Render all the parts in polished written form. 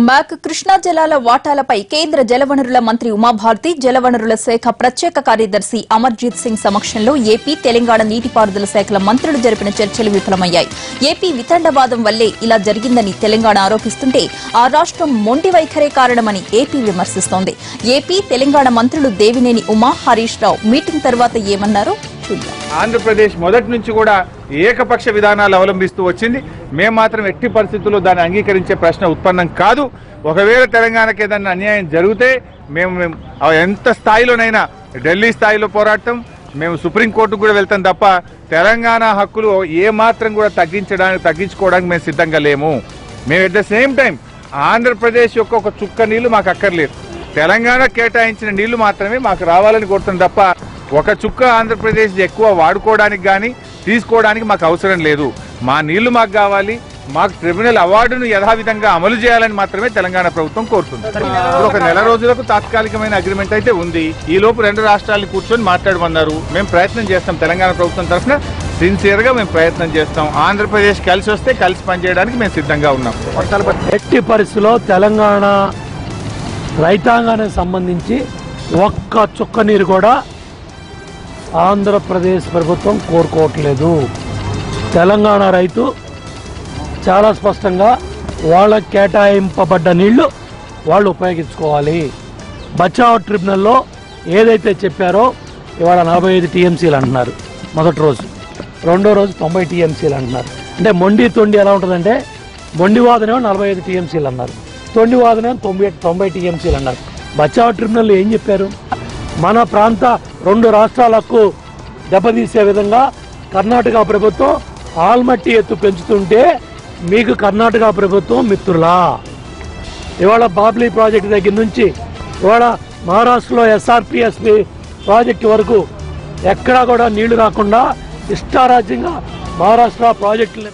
Back Krishna జలాల వాటాలపై కేంద్ర జలవనరుల మంత్రి ఉమాభారతి, జలవనరుల శాఖ ప్రత్యేక కార్యదర్శి అమర్జీత్ సింగ్ సమక్షంలో ఏపీ, తెలంగాణ నీటిపారుదల శాఖల మంత్రులు జరిపిన చర్చలు విఫలమయ్యాయి. ఏపీ వితండవాదం వల్లే ఇలా జరిగిందని తెలంగాణ ఆరోపిస్తుంటే ఆ రాష్ట్రం మొండి వైఖరే కారణమని ఏపీ విమర్శిస్తోంది. ఏపీ, తెలంగాణ మంత్రులు దేవినేని ఉమా, హరీష్ రావు మీటింగ్ తర్వాత ఏమన్నారో చూద్దాం. ఆంధ్రప్రదేశ్ మొదటి నుంచి కూడా ఏకపక్ష విధానాలు అవలంబిస్తూ వచ్చింది. మేము మాత్రం ఎట్టి పరిస్థితుల్లో దాన్ని అంగీకరించే ప్రశ్న ఉత్పన్నం కాదు. ఒకవేళ తెలంగాణకి ఏదన్నా అన్యాయం జరిగితే మేము ఎంత స్థాయిలోనైనా, ఢిల్లీ స్థాయిలో పోరాడతాం, మేము సుప్రీంకోర్టుకు కూడా వెళ్తాం తప్ప తెలంగాణ హక్కులు ఏ మాత్రం కూడా తగ్గించుకోవడానికి మేము సిద్ధంగా లేము. మేము at the same time Andhra Pradesh యొక్క ఒక చుక్క నీళ్లు మాకు అక్కర్లేదు. తెలంగాణ కేటాయించిన నీళ్లు మాత్రమే మాకు రావాలని కోరుతాం తప్ప ఒక చుక్క ఆంధ్రప్రదేశ్ ఎక్కువ వాడుకోవడానికి కానీ తీసుకోవడానికి మాకు అవసరం లేదు. మా నీళ్లు మాకు కావాలి. మాకు ట్రిబ్యునల్ అవార్డును యథావిధంగా అమలు చేయాలని మాత్రమే తెలంగాణ ప్రభుత్వం కోరుతుంది. ఇప్పుడు ఒక నెల రోజులకు తాత్కాలికమైన అగ్రిమెంట్ అయితే ఉంది. ఈ లోపు రెండు రాష్ట్రాలను కూర్చొని మాట్లాడమన్నారు. మేము ప్రయత్నం చేస్తాం. తెలంగాణ ప్రభుత్వం తరఫున సిన్సియర్ గా మేము ప్రయత్నం చేస్తాం. ఆంధ్రప్రదేశ్ కలిసి వస్తే కలిసి పనిచేయడానికి మేము సిద్ధంగా ఉన్నాం. ఎట్టి పరిస్థితుల్లో తెలంగాణ రైతాంగానికి సంబంధించి ఒక్క చుక్క నీరు కూడా ఆంధ్రప్రదేశ్ ప్రభుత్వం కోరుకోవట్లేదు. తెలంగాణ రైతు చాలా స్పష్టంగా వాళ్ళకి కేటాయింపబడ్డ నీళ్లు వాళ్ళు ఉపయోగించుకోవాలి. బచావ్ ట్రిబ్యునల్లో ఏదైతే చెప్పారో ఇవాళ 45 టీఎంసీలు అంటున్నారు మొదటి రోజు, రెండో రోజు 90 టీఎంసీలు అంటున్నారు. అంటే మొండి తొండి ఎలా ఉంటుందంటే మొండి వాదనేమో 45 టీఎంసీలు అన్నారు, తొండి వాదనేమో 90 టీఎంసీలు అన్నారు. బచావ్ ట్రిబ్యునల్ ఏం చెప్పారు? మన ప్రాంత రెండు రాష్ట్రాలకు దెబ్బతీసే విధంగా కర్ణాటక ప్రభుత్వం ఆల్మట్టి ఎత్తు పెంచుతుంటే మీకు కర్ణాటక ప్రభుత్వం మిత్రులా? ఇవాళ బాబ్లీ ప్రాజెక్టు దగ్గర నుంచి ఇవాళ మహారాష్ట్రలో ఎస్ఆర్పిఎస్పి ప్రాజెక్టు వరకు ఎక్కడా కూడా నీళ్లు రాకుండా ఇష్టారాజ్యంగా మహారాష్ట్ర ప్రాజెక్టులు.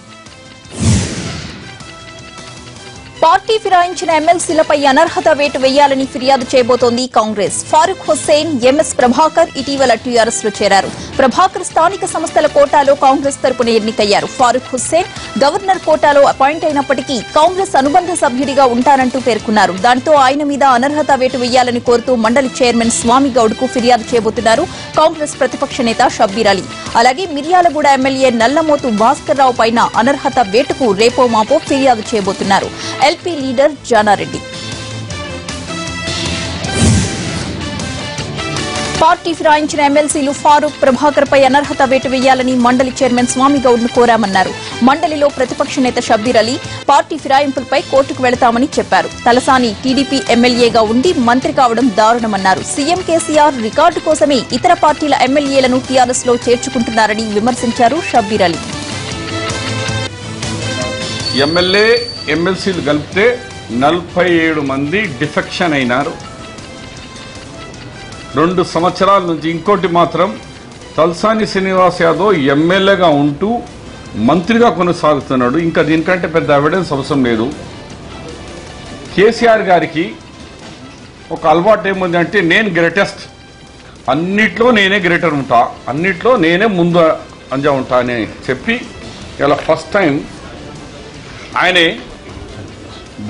పార్టీ ఫిరాయించిన ఎమ్మెల్సీలపై అనర్హత వేటు వేయాలని ఫిర్యాదు చేయబోతోంది కాంగ్రెస్. ఫారూక్ హుస్సేన్, ఎంఎస్ ప్రభాకర్ ఇటీవల టీఆర్ఎస్ లో చేరారు. ప్రభాకర్ స్థానిక సంస్థల కోటాలో కాంగ్రెస్ తరపున ఎన్నికయ్యారు. ఫారూక్ హుస్సేన్ గవర్నర్ కోటాలో అపాయింట్ అయినప్పటికీ కాంగ్రెస్ అనుబంధ సభ్యుడిగా ఉంటారంటూ పేర్కొన్నారు. దాంతో ఆయన మీద అనర్హత వేటు వేయాలని కోరుతూ మండలి చైర్మన్ స్వామి గౌడ్ కు ఫిర్యాదు చేయబోతున్నారు కాంగ్రెస్ ప్రతిపక్ష నేత షబ్బీర్ అలీ. అలాగే మిర్యాలగూడ ఎమ్మెల్యే నల్లమోతు భాస్కర్ రావు పైన అనర్హత వేటుకు రేపో మాపో ఫిర్యాదు చేయబోతున్నారు ఎల్పీ లీడర్ జానారెడ్డి. పార్టీ ఫిరాయించిన ఎమ్మెల్సీలు ఫారూక్, ప్రభాకర్ పై అనర్హత వేటు వేయాలని మండలి చైర్మన్ స్వామి గౌడ్ ను కోరామన్నారు. మండలిలో ప్రతిపక్ష నేత షబ్బీర్ అలీ పార్టీ ఫిరాయింపులపై కోర్టుకు వెళతామని చెప్పారు. తలసాని టీడీపీ ఎమ్మెల్యేగా ఉండి మంత్రి కావడం దారుణమన్నారు. సీఎం కేసీఆర్ రికార్డు కోసమే ఇతర పార్టీల ఎమ్మెల్యేలను టీఆర్ఎస్ లో చేర్చుకుంటున్నారని విమర్శించారు షబ్బీర్ అలీ. ఎమ్మెల్యే ఎమ్మెల్సీలు కలిపితే 47 మంది డిఫెక్షన్ అయినారు 2 సంవత్సరాల నుంచి. ఇంకోటి మాత్రం తలసాని శ్రీనివాస్ యాదవ్ ఎమ్మెల్యేగా ఉంటూ మంత్రిగా కొనసాగుతున్నాడు. ఇంకా దీనికంటే పెద్ద ఎవిడెన్స్ అవసరం లేదు. కేసీఆర్ గారికి ఒక అలవాటు ఏముందంటే నేను గ్రేటెస్ట్, అన్నిట్లో నేనే గ్రేటర్ ఉంటా, అన్నిట్లో నేనే ముందు అంజా ఉంటా అని చెప్పి ఇలా ఫస్ట్ టైం ఆయనే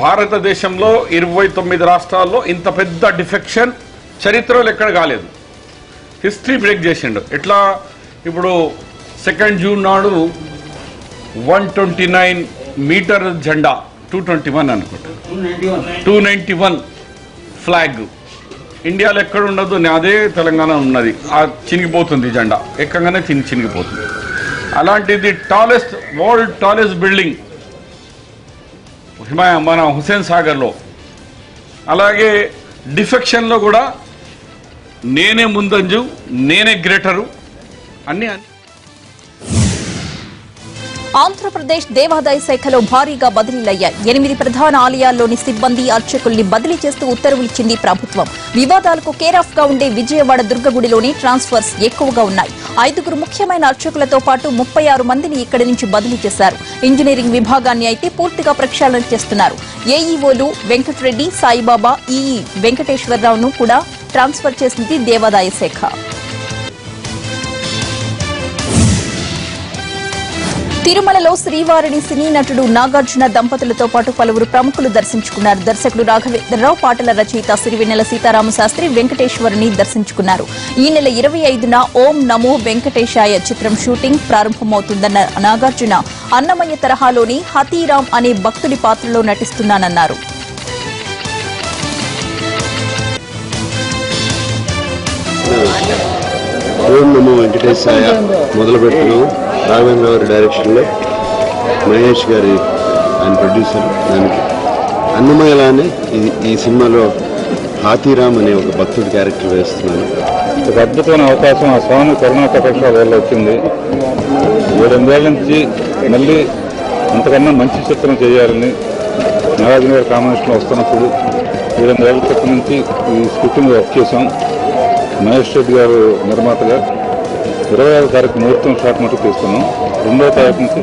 భారతదేశంలో 29 రాష్ట్రాల్లో ఇంత పెద్ద డిఫెక్షన్ చరిత్రలో ఎక్కడ కాలేదు. హిస్టరీ బ్రేక్ చేసిండు. ఎట్లా? ఇప్పుడు 2 జూన్ నాడు 129 మీటర్ జెండా, 221 అనుకుంటా, 291 ఫ్లాగ్ ఇండియాలో ఎక్కడ ఉండదు, అదే తెలంగాణ ఉన్నది. చినిగిపోతుంది జెండా, ఎక్కగానే చినిగిపోతుంది. అలాంటిది వరల్డ్ టాలెస్ట్ బిల్డింగ్ మన హుస్సేన్ సాగర్లో. అలాగే డిఫెక్షన్లో కూడా నేనే ముందంజు, నేనే గ్రేటరు అన్ని. ఆంధ్రప్రదేశ్ దేవాదాయ శాఖలో భారీగా బదిలీలయ్యాయి. 8 ప్రధాన ఆలయాల్లోని సిబ్బంది, అర్చకుల్ని బదిలీ చేస్తూ ఉత్తర్వులిచ్చింది ప్రభుత్వం. వివాదాలకు కేరాఫ్ గా ఉండే విజయవాడ దుర్గగుడిలోని ట్రాన్స్ఫర్స్ ఎక్కువగా ఉన్నాయి. 5 ముఖ్యమైన అర్చకులతో పాటు 36 మందిని ఇక్కడి నుంచి బదిలీ చేశారు. ఇంజనీరింగ్ విభాగాన్ని అయితే పూర్తిగా ప్రక్షాళన చేస్తున్నారు. ఏఈఓలు వెంకటరెడ్డి, సాయిబాబా, ఈఈ వెంకటేశ్వరరావును కూడా ట్రాన్స్ఫర్ చేసింది దేవాదాయ శాఖ. తిరుమలలో శ్రీవారిని సినీ నటుడు నాగార్జున దంపతులతో పాటు పలువురు ప్రముఖులు దర్శించుకున్నారు. దర్శకుడు రాఘవేంద్రరావు, పాటల రచయిత సిరివెన్నెల సీతారామశాస్త్రి వెంకటేశ్వరుని దర్శించుకున్నారు. ఈ నెల 25న ఓం నమో వెంకటేశాయ చిత్రం షూటింగ్ ప్రారంభమవుతుందన్న నాగార్జున అన్నమయ్య తరహాలోని హతీరాం అనే భక్తుడి పాత్రలో నటిస్తున్నానన్నారు. ఓం నమో వెంకటేశాయ మొదలుపెట్టాను. రాఘవేంద్ర గారి డైరెక్షన్లో, మహేష్ గారి ఆయన ప్రొడ్యూసర్. దానికి అన్నమయ్యలానే ఈ సినిమాలో హాతీరామ్ అనే ఒక భక్తుడి క్యారెక్టర్ వేస్తున్నాను. ఒక అద్భుతమైన అవకాశం ఆ స్వామి కరుణా కటాక్షాల వల్ల వచ్చింది. 7 ఏళ్ల నుంచి మళ్ళీ అంతకన్నా మంచి చిత్రం చేయాలని నాగార్జున గారి కాంబినేషన్లో వస్తున్నప్పుడు 7 ఏళ్ల క్రితం నుంచి ఈ స్క్రిప్ట్ని వర్క్ చేశాం. మహేష్ రెడ్డి గారు నిర్మాతగా 25వ తారీఖు ముహూర్తం షాట్ మటుకు తీసుకున్నాం. 2వ తారీఖు నుంచి